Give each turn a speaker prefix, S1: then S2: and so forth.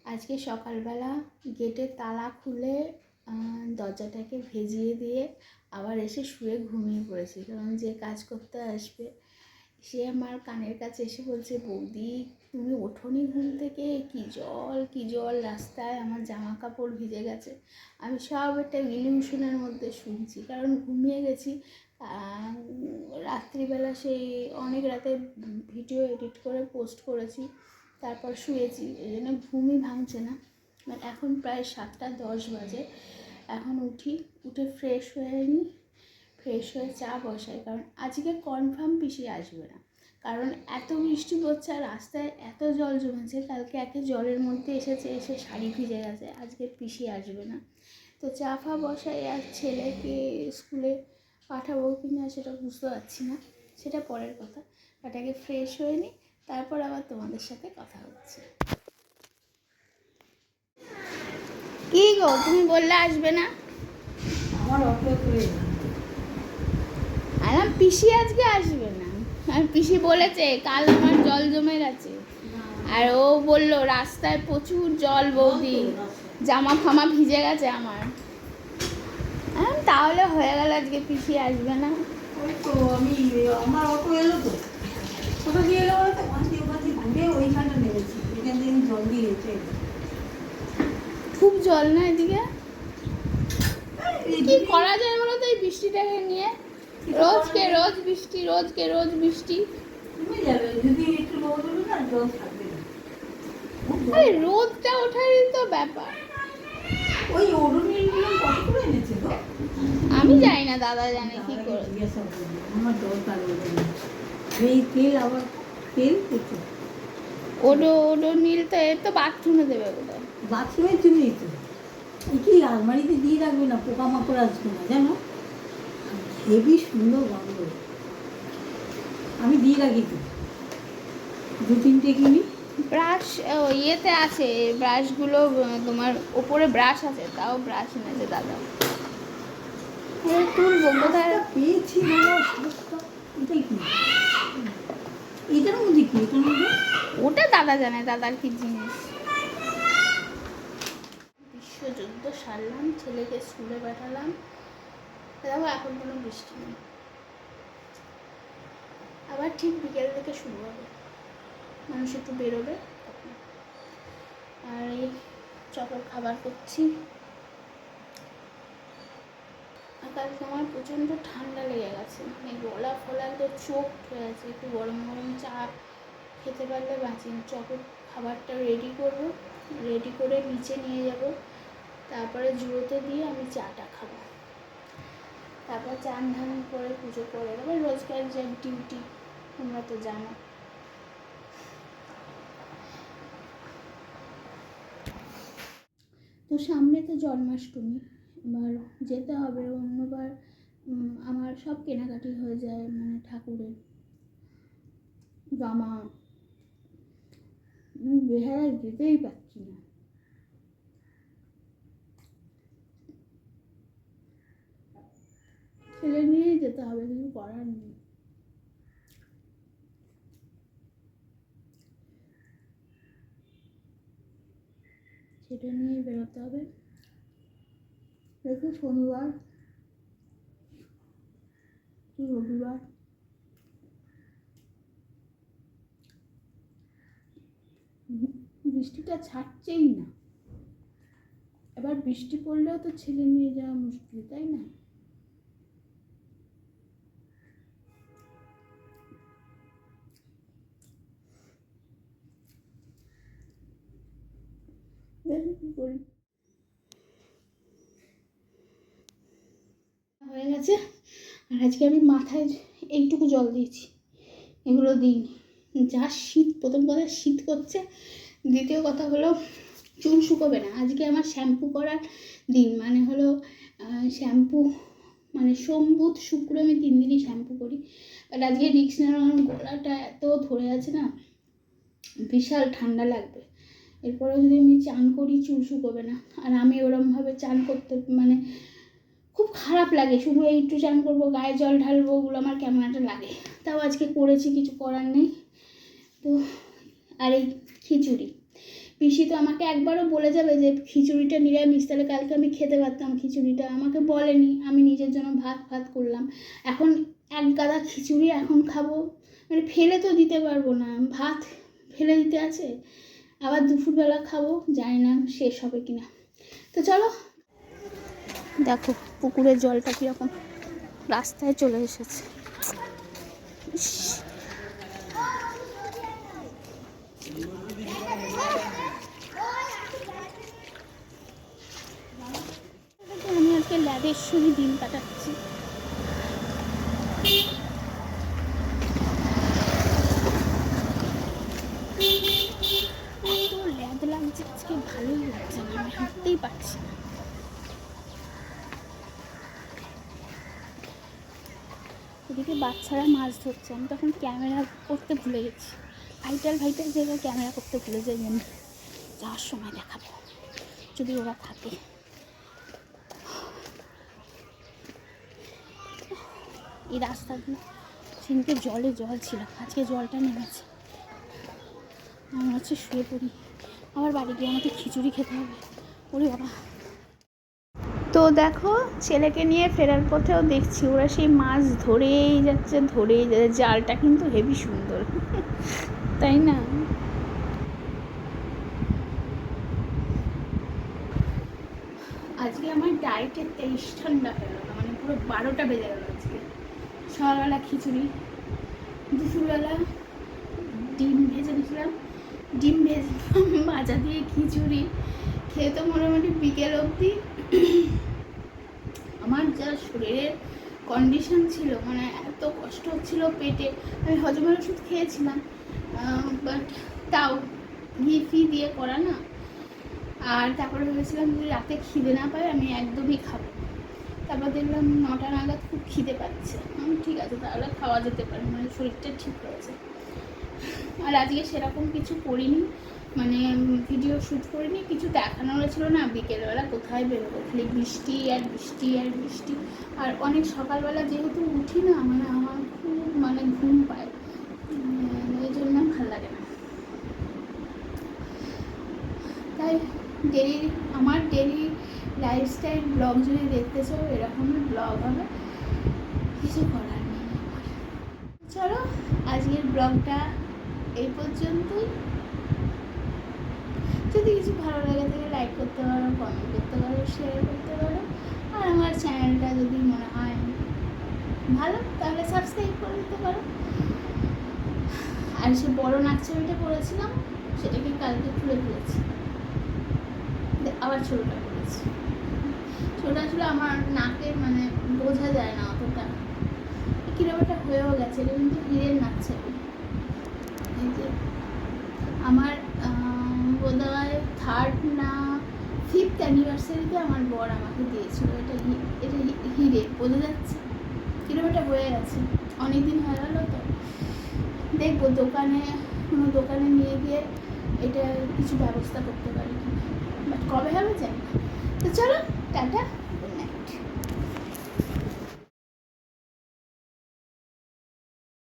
S1: আজকে সকালবেলা গেটের তালা খুলে দরজাটাকে ভেজিয়ে দিয়ে আবার এসে শুয়ে ঘুমিয়ে পড়েছি, কারণ যে কাজ করতে আসবে সে আমার কানের কাছে এসে বলছে, বৌদি তুমি ওঠোনি ঘুম থেকে? কী জল রাস্তায়, আমার জামা কাপড় ভিজে গেছে। আমি সব একটা ইলিউশনের মধ্যে শুনছি, কারণ ঘুমিয়ে গেছি। রাত্রিবেলা সেই অনেক রাতে ভিডিও এডিট করে পোস্ট করেছি, তারপর শুয়েছি, এই জন্য ঘুমই ভাঙছে না। এখন প্রায় 7:10 বাজে। এখন উঠে ফ্রেশ হয়ে নিই, ফ্রেশ হয়ে চা বসাই, কারণ আজকে কনফার্ম পিসি আসবে না, কারণ এত বৃষ্টি পড়ছে আর রাস্তায় এত জল জমেছে। কালকে একে জলের মধ্যে এসে শাড়ি ভিজে গেছে, আজকে পিসি আসবে না। তো চা ফা বসাই, আর ছেলেকে স্কুলে পাঠাবো কি না সেটা বুঝতে পারছি না, সেটা পরের কথা। বাট আগে ফ্রেশ হয়ে নিই, তারপর আবার তোমাদের সাথে কথা হচ্ছে। কি গো, তুমি বললে আসবে না?
S2: আমার অটো করে
S1: আর পিসি আজকে আসবে না, আর পিসি বলেছে কাল আমার জল জমে গেছে, আর ও বললো রাস্তায় প্রচুর জল বৌদি, জামা ফামা ভিজে গেছে আমার। তাহলে হয়ে গেল, আজকে পিসি আসবে না।
S2: ওই তো আমার অটো এলো, তো কোথা দিয়ে এলো বলো তো? ওখান থেকে ঘুরে ওইখানটা নেমেছি, এখান থেকে জল দিয়ে গেছে।
S1: খুব জল না এদিকে? কি করা যায় বলো তো এই বৃষ্টিটাকে নিয়ে? রোজ বৃষ্টি।
S2: কমে যাবে যদি একটু রোদ হলো না, জল থাকবে না।
S1: আরে রোদটা ওঠারই তো ব্যাপার।
S2: ওই অরুণীগুলো কত করে এনেছে তো?
S1: আমি জানি না, দাদা জানে কি করে।
S2: জিজ্ঞাসা করবো, আমার দরকার এই তেল, আবার তেল কিছু
S1: ওডো নীল তো এর তো বাথরুমে দেবে বোধহয়।
S2: বাথরুমের জন্যই তো। এই কি আলমারিতে দিয়ে রাখবে না, পোকামাকড় আসবে না জানো? হেবি সুন্দর গন্ধ। আমি দিয়ে রাখি তো 2-3টে কিনি।
S1: ব্রাশ ইয়েতে আছে, ব্রাশগুলো তোমার ওপরে ব্রাশ আছে, তাও ব্রাশ এনেছে দাদা। তুলবো কোথায়?
S2: পেয়েছি দাদা, এটাই কি? এটার মধ্যে কি? এটার মধ্যে
S1: ওটা দাদা জানে, দাদার কি জিনিস। বিশ্বযুদ্ধ সারলাম, ছেলেকে স্কুলে পাঠালাম, দেখো এখন কোনো বৃষ্টি নেই। আবার ঠিক বিকেল থেকে শুরু হবে, মানুষ একটু বেরোবে তখন। আর এই চপের খাবার করছি। আর কালকে আমার প্রচণ্ড ঠান্ডা লেগে গেছে, মানে গলা ফলা একদম চোখ হয়ে আছে। একটু গরম গরম চা খেতে পারলে বাঁচি। চপের খাবারটা রেডি করব, রেডি করে নিচে নিয়ে যাব, তারপরে জুড়োতে দিয়ে আমি চাটা খাবো, তারপর চান ধান করে পুজো করে এবার রোজকার যে ডিউটি তোমরা তো জানো। তো সামনে তো জন্মাষ্টমী, এবার যেতে হবে। অন্যবার আমার সব কেনাকাটি হয়ে যায়, মানে ঠাকুরের জামা, বেহারায় যেতেই পারছি না। ছেলে নিয়েই যেতে হবে, কিছু করার নেই। সেটা নিয়েই বেরোতে হবে। দেখো শনিবার কি রবিবার, বৃষ্টিটা ছাড়ছেই না। এবার বৃষ্টি পড়লেও তো ছেলে নিয়ে যাওয়া মুশকিল, তাই না? দেখি কি করি। হয়ে গেছে, আর আজকে আমি মাথায় এইটুকু জল দিয়েছি, এগুলো দিইনি। যা শীত, প্রথম কথা শীত করছে, দ্বিতীয় কথা হলো চুল শুকোবে না। আজকে আমার শ্যাম্পু করার দিন, মানে হলো শ্যাম্পু, মানে সোম বুধ শুক্র আমি 3 দিনই শ্যাম্পু করি। বাট আজকে রিক্স নেওয়ার, আমার গলাটা এত ধরে আছে না, বিশাল ঠান্ডা লাগবে। এরপরেও যদি আমি চান করি চুল শুকোবে না। আর আমি ওরমভাবে চান করতে মানে খুব খারাপ লাগে, শুধু একটু চান করবো, গায়ে জল ঢালবো, ওগুলো আমার কেমন একটা লাগে। তাও আজকে করেছি, কিছু করার নেই। তো আর এই পিসি তো আমাকে একবারও বলে যাবে যে খিচুড়িটা নিরামিষ, তাহলে কালকে আমি খেতে পারতাম খিচুড়িটা, আমাকে বলেনি। আমি নিজের জন্য ভাত করলাম। এখন এক গাদা খিচুড়ি এখন খাবো, মানে ফেলে তো দিতে পারবো না, ভাত ফেলে দিতে আছে, আবার দুপুরবেলা খাবো, জানি না শেষ হবে কিনা। তো চলো, দেখো পুকুরের জলটা কীরকম রাস্তায় চলে এসেছে। আমি আজকে ল্যাবের সঙ্গে দিন কাটাচ্ছি। এত ল্যাদ লাগছে আজকে, ভালোই লাগছে না, আমি হাঁটতেই পারছি না। এদিকে বাচ্চারা মাছ ধরছে, আমি তখন ক্যামেরা করতে ভুলে গেছি, ভাইটাল জায়গায় ক্যামেরা করতে ভুলে যাই আমি। যাওয়ার সময় দেখাবো যদি ওরা থাকে। এই রাস্তাগুলো সেদিকে জল ছিল, আজকে জলটা নেমেছে। আমি হচ্ছে শুয়ে পড়ি, আবার বাড়ি গিয়ে আমাকে খিচুড়ি খেতে হবে। ওরে বাবা। তো দেখো, ছেলেকে নিয়ে ফেরার পথেও দেখছি ওরা সেই মাছ ধরেই যাচ্ছে, জালটা কিন্তু হেবি সুন্দর, তাই না? আজকে আমার ডায়েটে 23 ঠান্ডা হয়ে গেল, মানে পুরো 12টা বেজে গেল আজকে। সকালবেলা খিচুড়ি, দুপুরবেলা ডিম ভেজে দিয়েছিলাম, ডিম ভাজা দিয়ে খিচুড়ি খেয়ে তো মোটামুটি বিকেল অবধি আমার যা শরীরের কন্ডিশন ছিল, মানে এত কষ্ট হচ্ছিল পেটে। আমি হজমের ওষুধ খেয়েছিলাম, বাট তাও ঘি দিয়ে করা না। আর তারপরে ভেবেছিলাম যদি রাতে খিদে না পাই আমি একদমই খাবো। তারপর দেখলাম 9টা নাগাদ খুব খিদে পাচ্ছে, আমি ঠিক আছে তাহলে খাওয়া যেতে পারে, মানে শরীরটা ঠিক রয়েছে। আর আজকে সেরকম কিছু করিনি, মানে ভিডিও শ্যুট করিনি, কিছু দেখানোর ছিল না। বিকেলবেলা কোথায় বেরোবো, খালি বৃষ্টি আর বৃষ্টি আর বৃষ্টি। আর অনেক সকালবেলা যেহেতু উঠি না, মানে আমার খুব মানে ঘুম পায়, এই জন্য ভালো লাগে না। তাই আমার ডেলি লাইফস্টাইল ব্লগ যদি দেখতে চাও, এরকমই ব্লগ হবে, কিছু করার নেই আমার। চলো আজকের ব্লগটা এই পর্যন্তই। যদি কিছু ভালো লাগে তাহলে লাইক করতে পারো, কমেন্ট করতে পারো, শেয়ার করতে পারো। আর আমার চ্যানেলটা যদি মনে হয় ভালো তাহলে সাবস্ক্রাইব করে দিতে পারো। আর সে বড় নাকছাবিটা করেছিলাম সেটাকে কালকে তুলে ফেলেছি, আবার ছোটোটা করেছি। ছোটো আসলে আমার নাকে মানে বোঝা যায় না অতটা, কিরকম একটা হয়েও গেছে। এটা কিন্তু হীরের নাকছাবি। এই যে আমার বোধহয় 3rd না 5th অ্যানিভার্সারিতে আমার বর আমাকে দিয়েছিল। এটা হিরে, বোঝা যাচ্ছে কিরকম একটা হয়ে গেছে, অনেকদিন হয়ে গেল। তো দেখবো কোনো দোকানে নিয়ে গিয়ে এটা কিছু ব্যবস্থা করতে পারি কিনা, বাট কবে হবে জানি না। তো চলো টাটা।